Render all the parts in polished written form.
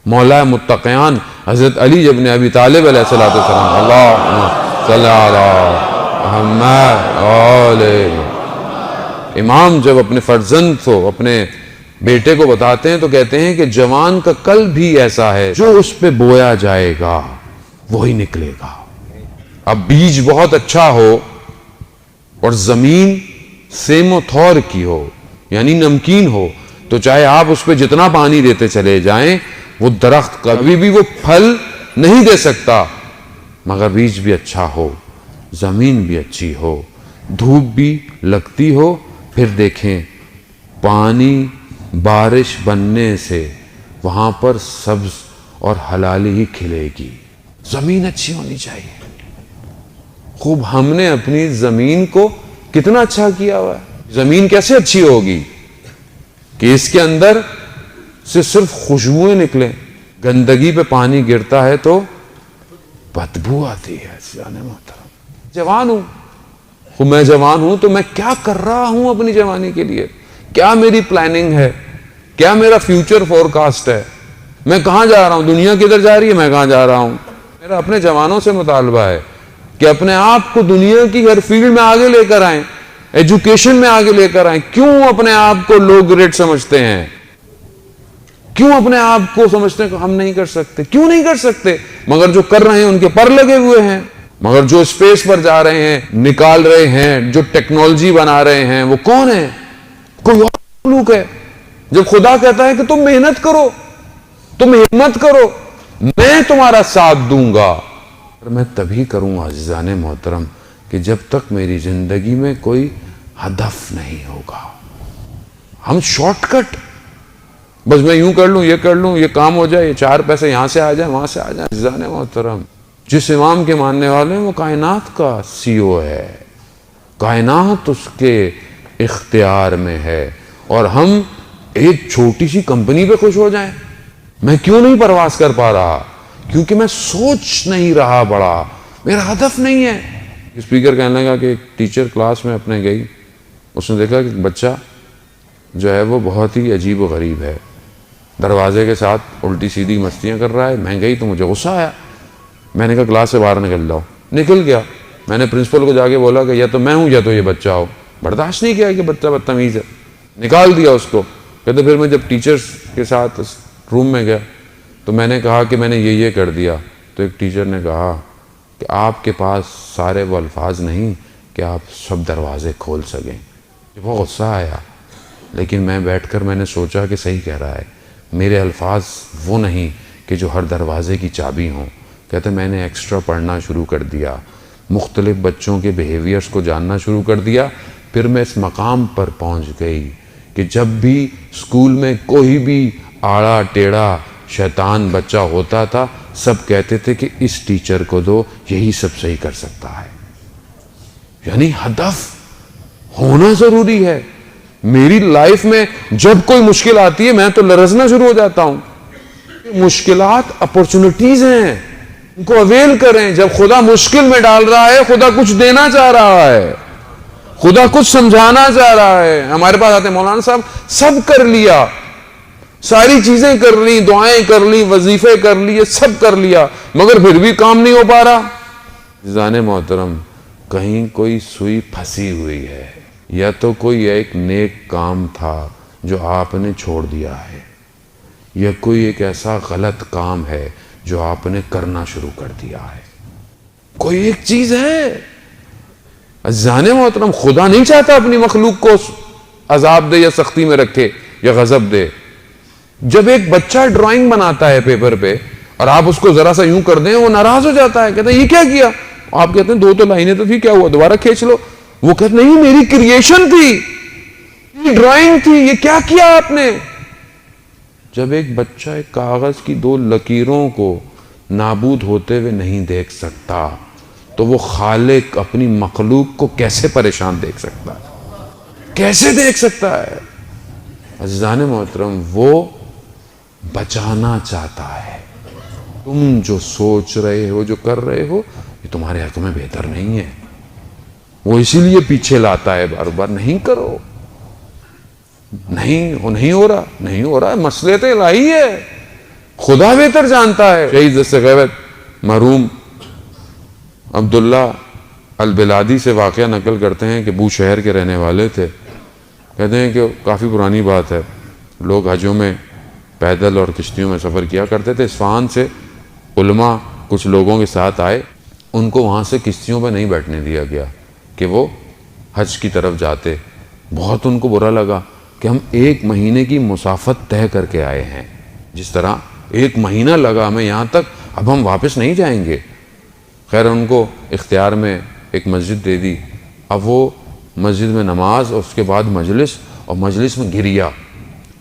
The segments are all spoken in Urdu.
مولا متقیان حضرت علی ابن ابی طالب علیہ السلام، اللہم صلی علی محمد آلہ۔ امام جب اپنے فرزند کو، اپنے بیٹے کو بتاتے ہیں تو کہتے ہیں کہ جوان کا کل بھی ایسا ہے، جو اس پہ بویا جائے گا وہی نکلے گا۔ اب بیج بہت اچھا ہو اور زمین سیم و تھور کی ہو، یعنی نمکین ہو، تو چاہے آپ اس پہ جتنا پانی دیتے چلے جائیں وہ درخت کبھی بھی وہ پھل نہیں دے سکتا، مگر بیج بھی اچھا ہو، زمین بھی اچھی ہو، دھوپ بھی لگتی ہو، پھر دیکھیں پانی بارش بننے سے وہاں پر سبز اور حلالی ہی کھلے گی۔ زمین اچھی ہونی چاہیے۔ خوب ہم نے اپنی زمین کو کتنا اچھا کیا ہوا ہے۔ زمین کیسے اچھی ہوگی کہ اس کے اندر سے صرف خوشبوئیں نکلیں، گندگی پہ پانی گرتا ہے تو بدبو آتی ہے۔ جانے محترم، جوان ہوں، خوب میں جوان ہوں تو میں کیا کر رہا ہوں اپنی جوانی کے لیے؟ کیا میری پلاننگ ہے؟ کیا میرا فیوچر فورکاسٹ ہے؟ میں کہاں جا رہا ہوں؟ دنیا کدھر جا رہی ہے؟ میں کہاں جا رہا ہوں؟ میرا اپنے جوانوں سے مطالبہ ہے کہ اپنے آپ کو دنیا کی ہر فیلڈ میں آگے لے کر آئیں، ایجوکیشن میں آگے لے کر آئیں۔ کیوں اپنے آپ کو لو گریڈ سمجھتے ہیں؟ کیوں اپنے آپ کو سمجھتے ہیں کہ ہم نہیں کر سکتے؟ کیوں نہیں کر سکتے؟ مگر جو کر رہے ہیں ان کے پر لگے ہوئے ہیں، مگر جو اسپیس پر جا رہے ہیں، نکال رہے ہیں، جو ٹیکنالوجی بنا رہے ہیں، وہ کون ہے؟ کوئی اور مخلوق ہے۔ جب خدا کہتا ہے کہ تم محنت کرو، تم ہمت کرو، میں تمہارا ساتھ دوں گا، میں تبھی کروں گا عزیزان محترم کہ جب تک میری زندگی میں کوئی ہدف نہیں ہوگا۔ ہم شارٹ کٹ، بس میں یوں کر لوں، یہ کر لوں، یہ کام ہو جائے، یہ چار پیسے یہاں سے آ جائیں، وہاں سے آ جائیں۔ عزیزان محترم، جس امام کے ماننے والے ہیں وہ کائنات کا CEO ہے، کائنات اس کے اختیار میں ہے، اور ہم ایک چھوٹی سی کمپنی پہ خوش ہو جائیں۔ میں کیوں نہیں پرواز کر پا رہا؟ کیونکہ میں سوچ نہیں رہا بڑا، میرا ہدف نہیں ہے۔ اسپیکر کہنے لگا کہ ایک ٹیچر کلاس میں اپنے گئی، اس نے دیکھا کہ ایک بچہ جو ہے وہ بہت ہی عجیب و غریب ہے، دروازے کے ساتھ الٹی سیدھی مستیاں کر رہا ہے۔ میں گئی تو مجھے غصہ آیا، میں نے کہا کلاس سے باہر نکل جاؤ۔ نکل گیا۔ میں نے پرنسپل کو جا کے بولا کہ یا تو میں ہوں یا تو یہ بچہ ہو۔ برداشت نہیں کیا کہ بچہ بدتمیز ہے، نکال دیا اس کو۔ کہتے پھر میں جب ٹیچرز کے ساتھ روم میں گیا تو میں نے کہا کہ میں نے یہ کر دیا، تو ایک ٹیچر نے کہا کہ آپ کے پاس سارے وہ الفاظ نہیں کہ آپ سب دروازے کھول سکیں۔ مجھے بہت غصہ آیا، لیکن میں بیٹھ کر میں نے سوچا کہ صحیح کہہ رہا ہے، میرے الفاظ وہ نہیں کہ جو ہر دروازے کی چابی ہوں۔ کہتے میں نے ایکسٹرا پڑھنا شروع کر دیا، مختلف بچوں کے بیہیویئرز کو جاننا شروع کر دیا۔ پھر میں اس مقام پر پہنچ گئی کہ جب بھی اسکول میں کوئی بھی آڑا ٹیڑھا شیطان بچہ ہوتا تھا، سب کہتے تھے کہ اس ٹیچر کو دو، یہی سب صحیح کر سکتا ہے۔ یعنی ہدف ہونا ضروری ہے۔ میری لائف میں جب کوئی مشکل آتی ہے میں تو لرزنا شروع ہو جاتا ہوں۔ مشکلات اپورچونٹیز ہیں، ان کو اویل کریں۔ جب خدا مشکل میں ڈال رہا ہے، خدا کچھ دینا چاہ رہا ہے، خدا کچھ سمجھانا چاہ رہا ہے۔ ہمارے پاس آتے ہیں مولانا صاحب سب کر لیا، ساری چیزیں کر لی، دعائیں کر لی، وظیفے کر لیے، سب کر لیا، مگر پھر بھی کام نہیں ہو پا رہا۔ عزیزان محترم، کہیں کوئی سوئی پھنسی ہوئی ہے، یا تو کوئی ایک نیک کام تھا جو آپ نے چھوڑ دیا ہے، یا کوئی ایک ایسا غلط کام ہے جو آپ نے کرنا شروع کر دیا ہے۔ کوئی ایک چیز ہے۔ عزیزان محترم، خدا نہیں چاہتا اپنی مخلوق کو عذاب دے یا سختی میں رکھے یا غضب دے۔ جب ایک بچہ ڈرائنگ بناتا ہے پیپر پہ اور آپ اس کو ذرا سا یوں کر دیں، وہ ناراض ہو جاتا ہے، کہتا ہے یہ کیا کیا؟ آپ کہتے ہیں دو تو لائنیں تو تھی، کیا ہوا دوبارہ کھینچ لو۔ وہ کہتے نہیں میری کریشن تھی، یہ ڈرائنگ تھی، یہ کیا کیا آپ نے؟ جب ایک بچہ ایک کاغذ کی دو لکیروں کو نابود ہوتے ہوئے نہیں دیکھ سکتا تو وہ خالق اپنی مخلوق کو کیسے پریشان دیکھ سکتا ہے؟ کیسے دیکھ سکتا ہے؟ عزیزان محترم، وہ بچانا چاہتا ہے۔ تم جو سوچ رہے ہو، جو کر رہے ہو، یہ تمہارے حق میں بہتر نہیں ہے، وہ اسی لیے پیچھے لاتا ہے بار بار، نہیں کرو، نہیں ہو رہا، نہیں ہو رہا ہے، مسئلے تو الہی ہے، خدا بہتر جانتا ہے. شہید دست غیبت مرحوم عبداللہ البلادی سے واقعہ نقل کرتے ہیں کہ بو شہر کے رہنے والے تھے. کہتے ہیں کہ کافی پرانی بات ہے، لوگ حجوں میں پیدل اور کشتیوں میں سفر کیا کرتے تھے. اصفہان سے علماء کچھ لوگوں کے ساتھ آئے، ان کو وہاں سے کشتیوں پہ نہیں بیٹھنے دیا گیا کہ وہ حج کی طرف جاتے. بہت ان کو برا لگا کہ ہم 1 مہینے کی مسافت طے کر کے آئے ہیں، جس طرح 1 مہینہ لگا ہمیں یہاں تک، اب ہم واپس نہیں جائیں گے. خیر ان کو اختیار میں ایک مسجد دے دی. اب وہ مسجد میں نماز اور اس کے بعد مجلس، اور مجلس میں گریا،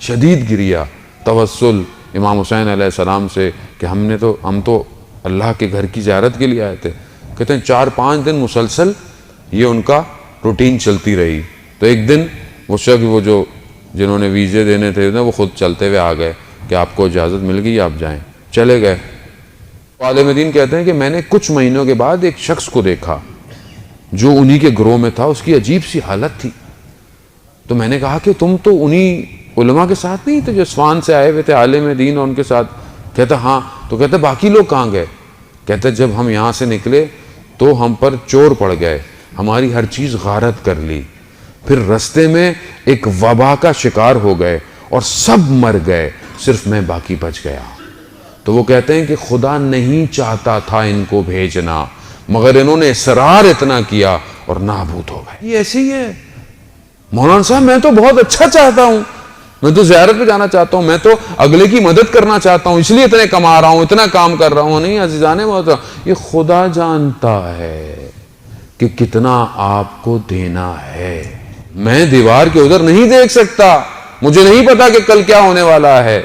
شدید گریا، توسل امام حسین علیہ السلام سے کہ ہم تو اللہ کے گھر کی زیارت کے لیے آئے تھے. کہتے ہیں 4-5 دن مسلسل یہ ان کا روٹین چلتی رہی. تو ایک دن وہ شخص جنہوں نے ویزے دینے تھے وہ خود چلتے ہوئے آ گئے کہ آپ کو اجازت مل گئی، آپ جائیں. چلے گئے. عالم دین کہتے ہیں کہ میں نے کچھ مہینوں کے بعد ایک شخص کو دیکھا جو انہی کے گروہ میں تھا. اس کی عجیب سی حالت تھی. تو میں نے کہا کہ تم تو انہی علماء کے ساتھ نہیں تھے جو اصفہان سے آئے ہوئے تھے عالم دین اور ان کے ساتھ؟ کہتا ہاں. تو کہتا باقی لوگ کہاں گئے؟ کہتے جب ہم یہاں سے نکلے تو ہم پر چور پڑ گئے، ہماری ہر چیز غارت کر لی، پھر رستے میں ایک وبا کا شکار ہو گئے اور سب مر گئے، صرف میں باقی بچ گیا. تو وہ کہتے ہیں کہ خدا نہیں چاہتا تھا ان کو بھیجنا، مگر انہوں نے اصرار اتنا کیا اور نابود ہو گئے. یہ ایسے ہی ہے. مولانا صاحب میں تو بہت اچھا چاہتا ہوں، میں تو زیارت پہ جانا چاہتا ہوں، میں تو اگلے کی مدد کرنا چاہتا ہوں، اس لیے اتنے کما رہا ہوں، اتنا کام کر رہا ہوں. نہیں عزیزان محترم، یہ خدا جانتا ہے کہ کتنا آپ کو دینا ہے. میں دیوار کے ادھر نہیں دیکھ سکتا، مجھے نہیں پتا کہ کل کیا ہونے والا ہے،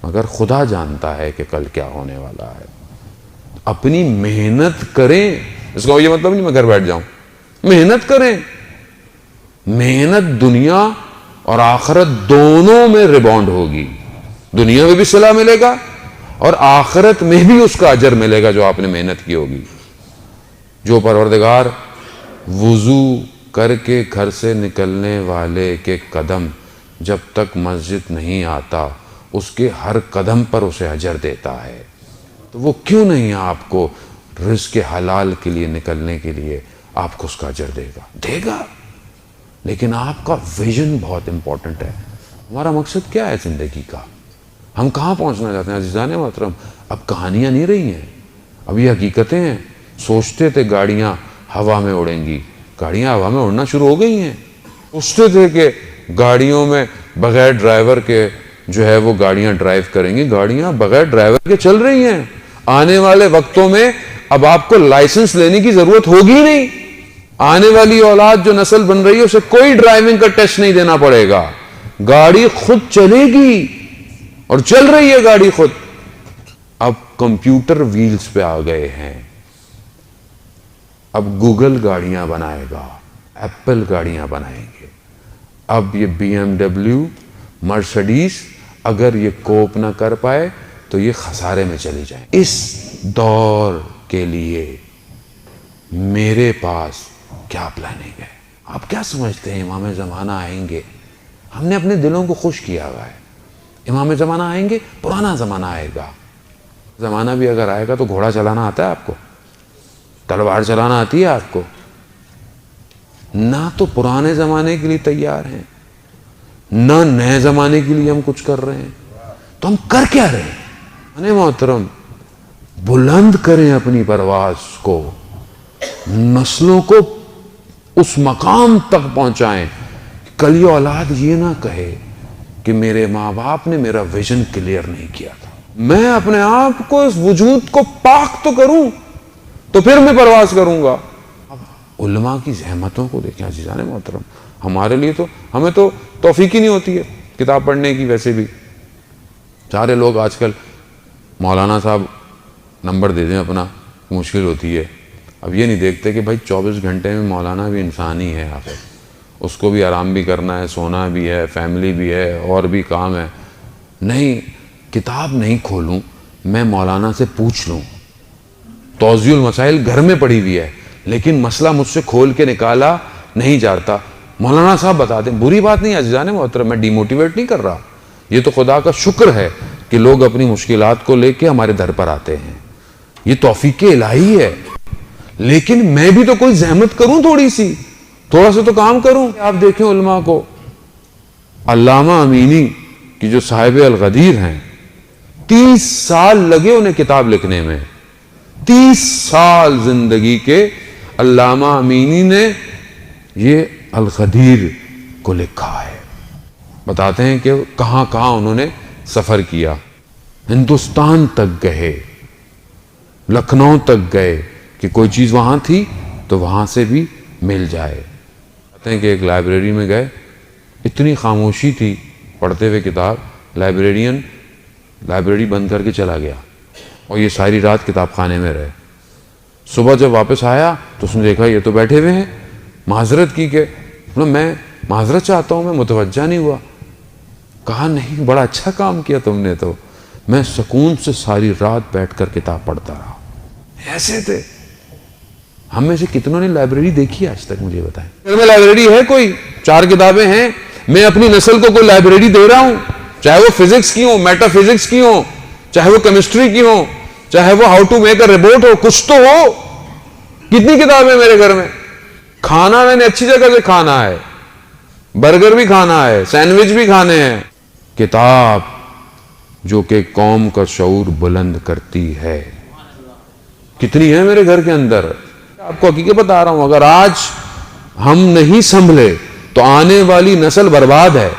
مگر خدا جانتا ہے کہ کل کیا ہونے والا ہے. اپنی محنت کریں. اس کا یہ مطلب نہیں میں گھر بیٹھ جاؤں. محنت کریں. محنت دنیا اور آخرت دونوں میں ریباؤنڈ ہوگی. دنیا میں بھی صلہ ملے گا اور آخرت میں بھی اس کا اجر ملے گا جو آپ نے محنت کی ہوگی. جو پروردگار وضو کر کے گھر سے نکلنے والے کے قدم جب تک مسجد نہیں آتا اس کے ہر قدم پر اسے اجر دیتا ہے، تو وہ کیوں نہیں آپ کو رزق حلال کے لیے نکلنے کے لیے آپ کو اس کا اجر دے گا. لیکن آپ کا ویژن بہت امپورٹنٹ ہے. ہمارا مقصد کیا ہے زندگی کا؟ ہم کہاں پہنچنا چاہتے ہیں عزیزان محترم؟ اب کہانیاں نہیں رہی ہیں، اب یہ حقیقتیں ہیں. سوچتے تھے گاڑیاں ہوا میں اڑیں گی، گاڑیاں ہوا میں اڑنا شروع ہو گئی ہیں. سوچتے تھے کہ گاڑیوں میں بغیر ڈرائیور کے جو ہے وہ گاڑیاں ڈرائیو کریں گی، گاڑیاں بغیر ڈرائیور کے چل رہی ہیں. آنے والے وقتوں میں اب آپ کو لائسنس لینے کی ضرورت ہوگی نہیں. آنے والی اولاد جو نسل بن رہی ہے اسے کوئی ڈرائیونگ کا ٹیسٹ نہیں دینا پڑے گا، گاڑی خود چلے گی اور چل رہی ہے گاڑی خود. اب کمپیوٹر ویلز پہ آ گئے ہیں. اب گوگل گاڑیاں بنائے گا، ایپل گاڑیاں بنائیں گے. اب یہ BMW مرسڈیز اگر یہ کوپ نہ کر پائے تو یہ خسارے میں چلی جائیں. اس دور کے لیے میرے پاس کیا پلاننگ ہے؟ آپ کیا سمجھتے ہیں امام زمانہ آئیں گے؟ ہم نے اپنے دلوں کو خوش کیا ہوا ہے. امام زمانہ آئیں گے، پرانا زمانہ آئے گا. زمانہ بھی اگر آئے گا تو گھوڑا چلانا آتا ہے آپ کو؟ تلوار چلانا آتی ہے آپ کو؟ نہ تو پرانے زمانے کے لیے تیار ہیں، نہ نئے زمانے کے لیے ہم کچھ کر رہے ہیں. تو ہم کر کیا رہے ہیں؟ محترم بلند کریں اپنی پرواز کو، نسلوں کو اس مقام تک پہنچائیں. کل یہ اولاد یہ نہ کہے کہ میرے ماں باپ نے میرا ویژن کلیئر نہیں کیا تھا. میں اپنے آپ کو اس وجود کو پاک تو کروں تو پھر میں پرواز کروں گا. علماء کی زحمتوں کو دیکھیں عزیزان محترم. ہمارے لیے تو ہمیں تو توفیق ہی نہیں ہوتی ہے کتاب پڑھنے کی. ویسے بھی سارے لوگ آج کل مولانا صاحب نمبر دے دیں اپنا، مشکل ہوتی ہے. اب یہ نہیں دیکھتے کہ بھائی 24 گھنٹے میں مولانا بھی انسان ہی ہے آخر، اس کو بھی آرام بھی کرنا ہے، سونا بھی ہے، فیملی بھی ہے، اور بھی کام ہے. نہیں، کتاب نہیں کھولوں، میں مولانا سے پوچھ لوں. توضیح المسائل گھر میں پڑھی ہوئی ہے لیکن مسئلہ مجھ سے کھول کے نکالا نہیں جاتا، مولانا صاحب بتا دیں. بری بات نہیں عزیزان محترم، میں ڈی موٹیویٹ نہیں کر رہا. یہ تو خدا کا شکر ہے کہ لوگ اپنی مشکلات کو لے کے ہمارے در پر آتے ہیں. یہ توفیق الہی ہے. لیکن میں بھی تو کوئی زحمت کروں، تھوڑا سا تو کام کروں. آپ دیکھیں علماء کو، علامہ امینی کی جو صاحب الغدیر ہیں، 30 سال لگے انہیں کتاب لکھنے میں. 30 سال زندگی کے علامہ امینی نے یہ الغدیر کو لکھا ہے. بتاتے ہیں کہ کہاں کہاں انہوں نے سفر کیا. ہندوستان تک گئے، لکھنؤ تک گئے کہ کوئی چیز وہاں تھی تو وہاں سے بھی مل جائے. کہتے ہیں کہ ایک لائبریری میں گئے، اتنی خاموشی تھی پڑھتے ہوئے کتاب، لائبریرین لائبریری بند کر کے چلا گیا اور یہ ساری رات کتاب خانے میں رہے. صبح جب واپس آیا تو اس نے دیکھا یہ تو بیٹھے ہوئے ہیں. معذرت کی کہ میں معذرت چاہتا ہوں، میں متوجہ نہیں ہوا. کہا نہیں، بڑا اچھا کام کیا تم نے، تو میں سکون سے ساری رات بیٹھ کر کتاب پڑھتا رہا. ایسے تھے. ہم میں سے کتنوں نے لائبریری دیکھی آج تک؟ مجھے بتائیں. گھر میں لائبریری ہے کوئی؟ 4 کتابیں ہیں. میں اپنی نسل کو کوئی لائبریری دے رہا ہوں، چاہے وہ فزکس کی ہوں، میٹا فزکس کی ہوں، چاہے وہ کیمسٹری کی ہوں، چاہے وہ how to make a robot ہو، کچھ تو ہو. کتنی کتابیں میرے گھر میں؟ کھانا میں نے اچھی جگہ سے کھانا ہے، برگر بھی کھانا ہے، سینڈوچ بھی کھانے ہیں. کتاب جو کہ قوم کا شعور بلند کرتی ہے کتنی ہے میرے گھر کے اندر. آپ کو حقیقت بتا رہا ہوں، اگر آج ہم نہیں سنبھلے تو آنے والی نسل برباد ہے.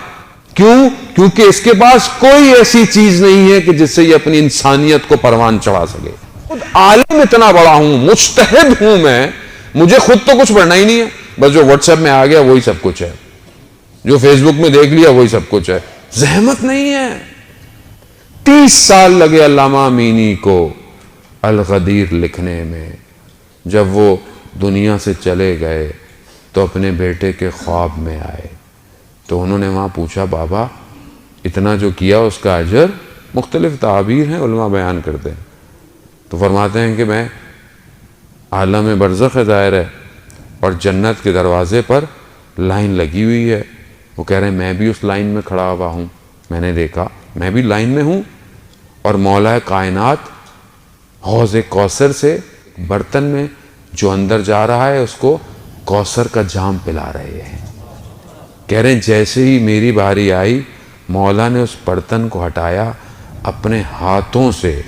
کیوں؟ کیونکہ اس کے پاس کوئی ایسی چیز نہیں ہے کہ جس سے یہ اپنی انسانیت کو پروان چڑھا سکے. خود عالم اتنا بڑا ہوں، مجتہد ہوں میں، مجھے خود تو کچھ پڑھنا ہی نہیں ہے. بس جو واٹس ایپ میں آ گیا وہی سب کچھ ہے، جو فیس بک میں دیکھ لیا وہی سب کچھ ہے. زحمت نہیں ہے. 30 سال لگے علامہ امینی کو الغدیر لکھنے میں. جب وہ دنیا سے چلے گئے تو اپنے بیٹے کے خواب میں آئے تو انہوں نے وہاں پوچھا، بابا اتنا جو کیا اس کا اجر؟ مختلف تعابیر ہیں، علماء بیان کرتے ہیں. تو فرماتے ہیں کہ میں عالم برزخ ظاہر ہے اور جنت کے دروازے پر لائن لگی ہوئی ہے. وہ کہہ رہے ہیں میں بھی اس لائن میں کھڑا ہوا ہوں، میں نے دیکھا میں بھی لائن میں ہوں، اور مولا کائنات حوض کوثر سے برتن میں جو اندر جا رہا ہے اس کو کوثر کا جام پلا رہے ہیں. کہہ رہے ہیں جیسے ہی میری باری آئی مولا نے اس برتن کو ہٹایا، اپنے ہاتھوں سے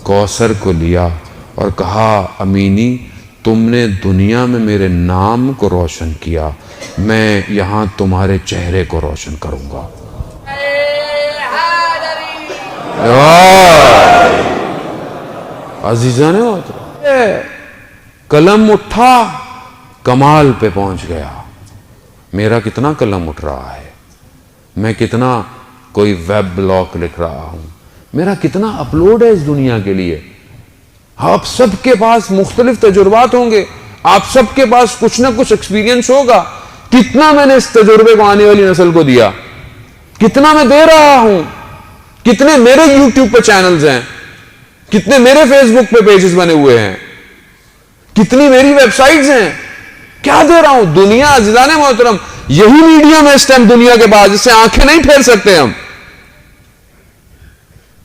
کوثر کو لیا اور کہا، امینی تم نے دنیا میں میرے نام کو روشن کیا، میں یہاں تمہارے چہرے کو روشن کروں گا. عزیزان محترم، قلم اٹھا کمال پہ پہنچ گیا. میرا کتنا قلم اٹھ رہا ہے، میں کتنا کوئی ویب بلاگ لکھ رہا ہوں، میرا کتنا اپلوڈ ہے اس دنیا کے لیے. آپ سب کے پاس مختلف تجربات ہوں گے، آپ سب کے پاس کچھ نہ کچھ ایکسپیرینس ہوگا. کتنا میں نے اس تجربے کو آنے والی نسل کو دیا، کتنا میں دے رہا ہوں. کتنے میرے یوٹیوب پہ چینلز ہیں، کتنے میرے فیس بک پہ پیجز بنے ہوئے ہیں، کتنی میری ویب سائٹس ہیں، کیا دے رہا ہوں. دنیا عزیزان محترم یہی میڈیم ہے اس ٹائم دنیا کے بعد، جس سے آنکھیں نہیں پھیر سکتے ہم.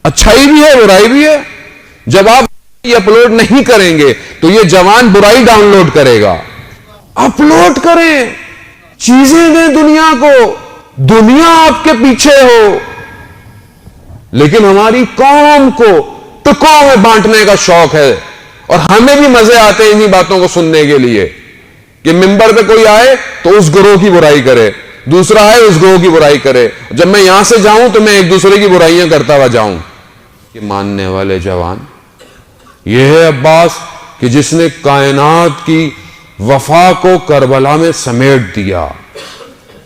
اچھائی بھی ہے، برائی بھی ہے. جب آپ یہ اپلوڈ نہیں کریں گے تو یہ جوان برائی ڈاؤن لوڈ کرے گا. اپلوڈ کریں، چیزیں دیں دنیا کو، دنیا آپ کے پیچھے ہو. لیکن ہماری قوم کو ٹکڑوں میں بانٹنے کا شوق ہے، اور ہمیں بھی مزے آتے ہیں انہی باتوں کو سننے کے لیے کہ ممبر پہ کوئی آئے تو اس گروہ کی برائی کرے، دوسرا آئے اس گروہ کی برائی کرے. جب میں یہاں سے جاؤں تو میں ایک دوسرے کی برائیاں کرتا ہوا جاؤں. کہ ماننے والے جوان یہ ہے عباس کہ جس نے کائنات کی وفا کو کربلا میں سمیٹ دیا.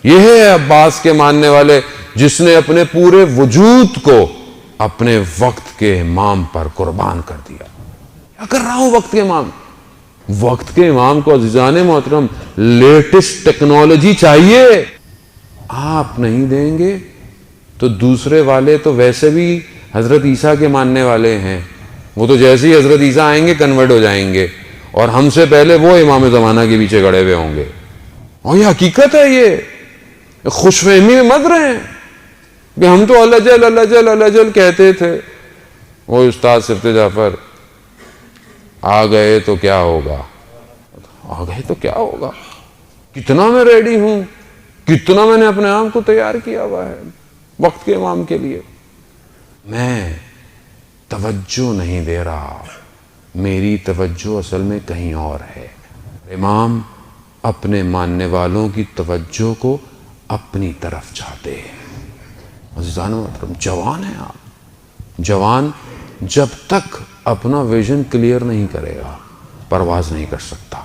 یہ ہے عباس کے ماننے والے جس نے اپنے پورے وجود کو اپنے وقت کے امام پر قربان کر دیا. کیا کر رہا ہوں وقت کے امام؟ وقت کے امام کو عزیزان محترم لیٹسٹ ٹیکنالوجی چاہیے. آپ نہیں دیں گے تو دوسرے والے تو ویسے بھی حضرت عیسیٰ کے ماننے والے ہیں، وہ تو جیسے ہی حضرت عیسیٰ آئیں گے کنورٹ ہو جائیں گے، اور ہم سے پہلے وہ امام زمانہ کے پیچھے کھڑے ہوئے ہوں گے. اور یہ حقیقت ہے، یہ خوش فہمی میں مت رہیں. کہ ہم تو اللہ جل اللہ جل اللہ جل کہتے تھے. وہ استاد صفت جعفر آ گئے تو کیا ہوگا, آ گئے تو کیا ہوگا, کتنا میں ریڈی ہوں, کتنا میں نے اپنے آپ کو تیار کیا ہوا ہے وقت کے امام کے لیے. میں توجہ نہیں دے رہا, میری توجہ اصل میں کہیں اور ہے. امام اپنے ماننے والوں کی توجہ کو اپنی طرف چاہتے ہیں. عزیزان محترم, جوان ہیں آپ, جوان جب تک اپنا ویژن کلیئر نہیں کرے گا پرواز نہیں کر سکتا,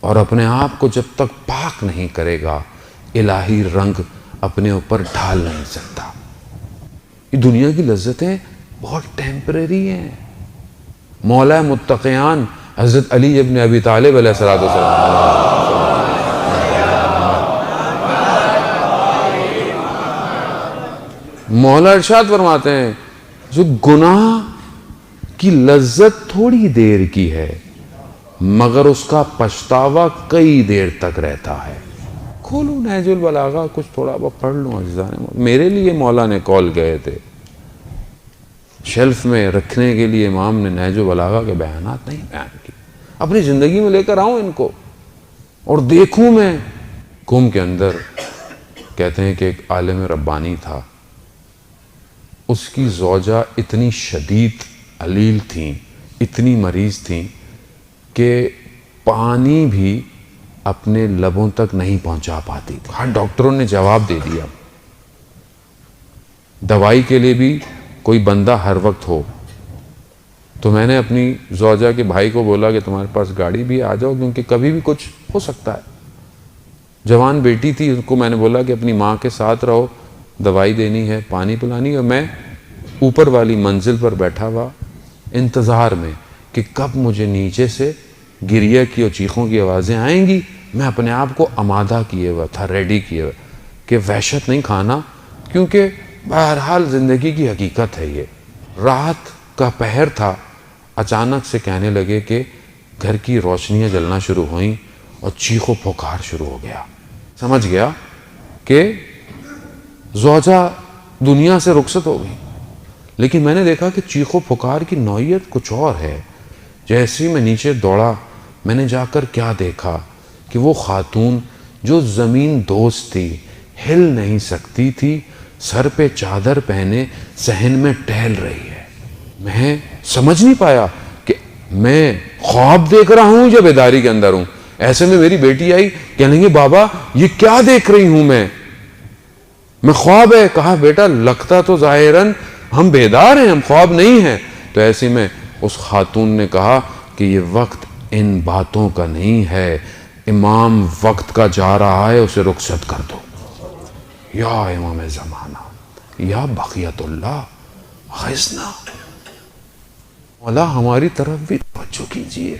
اور اپنے آپ کو جب تک پاک نہیں کرے گا الہی رنگ اپنے اوپر ڈھال نہیں سکتا. یہ دنیا کی لذتیں بہت ٹیمپریری ہیں. مولا متقیان حضرت علی ابن ابی طالب علیہ السلام مولا ارشاد فرماتے ہیں, جو گناہ کی لذت تھوڑی دیر کی ہے مگر اس کا پچھتاوا کئی دیر تک رہتا ہے. کھولو نہج البلاغہ, کچھ تھوڑا بہت پڑھ لوں عزیزان. میرے لیے مولا نے کال گئے تھے, شیلف میں رکھنے کے لیے امام نے نہج البلاغہ کے بیانات نہیں بیان کی, اپنی زندگی میں لے کر آؤں ان کو اور دیکھوں میں. قوم کے اندر کہتے ہیں کہ ایک عالم ربانی تھا, اس کی زوجہ اتنی شدید علیل تھیں, اتنی مریض تھیں کہ پانی بھی اپنے لبوں تک نہیں پہنچا پاتی تھی. ہر ڈاکٹروں نے جواب دے دیا, دوائی کے لیے بھی کوئی بندہ ہر وقت ہو. تو میں نے اپنی زوجہ کے بھائی کو بولا کہ تمہارے پاس گاڑی بھی آ جاؤ, کیونکہ کبھی بھی کچھ ہو سکتا ہے. جوان بیٹی تھی, اس کو میں نے بولا کہ اپنی ماں کے ساتھ رہو, دوائی دینی ہے, پانی پلانی. اور میں اوپر والی منزل پر بیٹھا ہوا انتظار میں کہ کب مجھے نیچے سے گریہ کی اور چیخوں کی آوازیں آئیں گی. میں اپنے آپ کو آمادہ کیے ہوا تھا, ریڈی کیے ہوا کہ وحشت نہیں کھانا, کیونکہ بہرحال زندگی کی حقیقت ہے یہ. رات کا پہر تھا, اچانک سے کہنے لگے کہ گھر کی روشنیاں جلنا شروع ہوئیں اور چیخ و پکار شروع ہو گیا. سمجھ گیا کہ زوجہ دنیا سے رخصت ہو گئی. لیکن میں نے دیکھا کہ چیخ و پکار کی نوعیت کچھ اور ہے. جیسے میں نیچے دوڑا, میں نے جا کر کیا دیکھا کہ وہ خاتون جو زمین دوست تھی, ہل نہیں سکتی تھی, سر پہ چادر پہنے صحن میں ٹہل رہی ہے. میں سمجھ نہیں پایا کہ میں خواب دیکھ رہا ہوں یا بیداری کے اندر ہوں. ایسے میں میری بیٹی آئی, کہنے لگی بابا یہ کیا دیکھ رہی ہوں میں خواب ہے. کہا بیٹا لگتا تو ظاہراً ہم بیدار ہیں, ہم خواب نہیں ہیں. تو ایسے میں اس خاتون نے کہا کہ یہ وقت ان باتوں کا نہیں ہے, امام وقت کا جا رہا ہے, اسے رخصت کر دو. یا امام زمانہ, یا بقیت اللہ غیثنا. مولا ہماری طرف بھی توجہ کیجیے,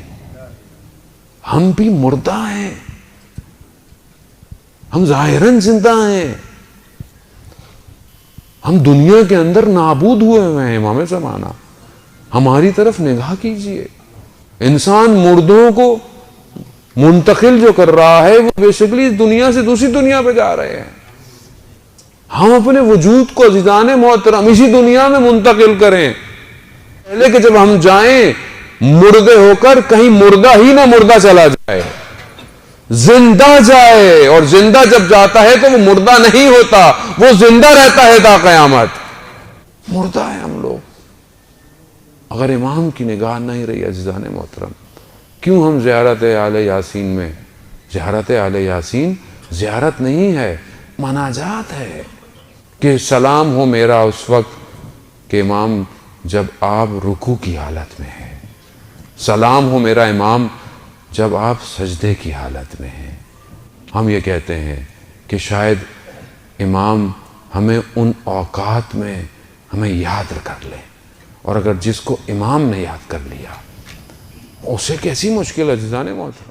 ہم بھی مردہ ہیں, ہم ظاہراً زندہ ہیں, ہم دنیا کے اندر نابود ہوئے ہیں. امام زمانہ ہماری طرف نگاہ کیجئے. انسان مردوں کو منتقل جو کر رہا ہے وہ بیسیکلی اس دنیا سے دوسری دنیا پہ جا رہے ہیں. ہم اپنے وجود کو عزیزان محترم اسی دنیا میں منتقل کریں, پہلے کہ جب ہم جائیں مردے ہو کر کہیں مردہ ہی نہ مردہ چلا جائے, زندہ جائے. اور زندہ جب جاتا ہے تو وہ مردہ نہیں ہوتا, وہ زندہ رہتا ہے تا قیامت. مردہ ہے ہم لوگ. اگر امام کی نگاہ نہیں رہی عزیزان محترم, کیوں ہم زیارت آل یاسین میں, زیارت آل یاسین زیارت نہیں ہے, مناجات ہے. کہ سلام ہو میرا اس وقت کہ امام جب آپ رکوع کی حالت میں ہیں, سلام ہو میرا امام جب آپ سجدے کی حالت میں ہیں. ہم یہ کہتے ہیں کہ شاید امام ہمیں ان اوقات میں ہمیں یاد کر لیں, اور اگر جس کو امام نے یاد کر لیا اسے کیسی مشکل ہے عزیزان محترم.